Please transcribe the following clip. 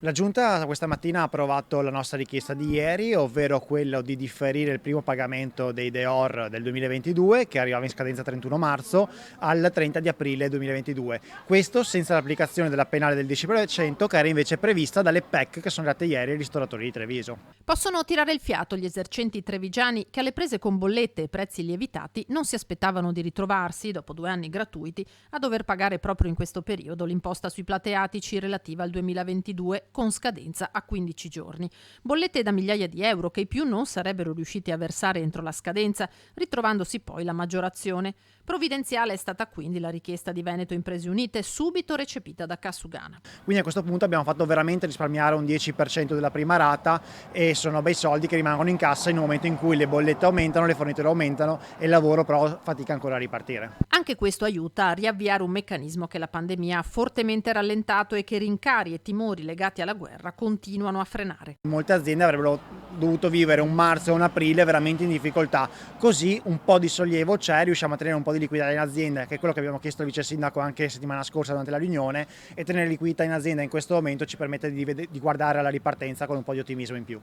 La Giunta questa mattina ha approvato la nostra richiesta di ieri, ovvero quello di differire il primo pagamento dei DEOR del 2022, che arrivava in scadenza 31 marzo, al 30 di aprile 2022. Questo senza l'applicazione della penale del 10%, che era invece prevista dalle PEC che sono date ieri ai ristoratori di Treviso. Possono tirare il fiato gli esercenti trevigiani che alle prese con bollette e prezzi lievitati non si aspettavano di ritrovarsi, dopo 2 anni gratuiti, a dover pagare proprio in questo periodo l'imposta sui plateatici relativa al 2022 con scadenza a 15 giorni. Bollette da migliaia di euro che i più non sarebbero riusciti a versare entro la scadenza, ritrovandosi poi la maggiorazione. Provvidenziale è stata quindi la richiesta di Veneto Imprese Unite, subito recepita da Cassugana. Quindi a questo punto abbiamo fatto veramente risparmiare un 10% della prima rata e sono bei soldi che rimangono in cassa in un momento in cui le bollette aumentano, le forniture aumentano e il lavoro però fatica ancora a ripartire. Anche questo aiuta a riavviare un meccanismo che la pandemia ha fortemente rallentato e che rincari e timori legati alla guerra continuano a frenare. Molte aziende avrebbero dovuto vivere un marzo e un aprile veramente in difficoltà, così un po' di sollievo c'è, riusciamo a tenere un po' di liquidità in azienda, che è quello che abbiamo chiesto al vice sindaco anche settimana scorsa durante la riunione, e tenere liquidità in azienda in questo momento ci permette di guardare alla ripartenza con un po' di ottimismo in più.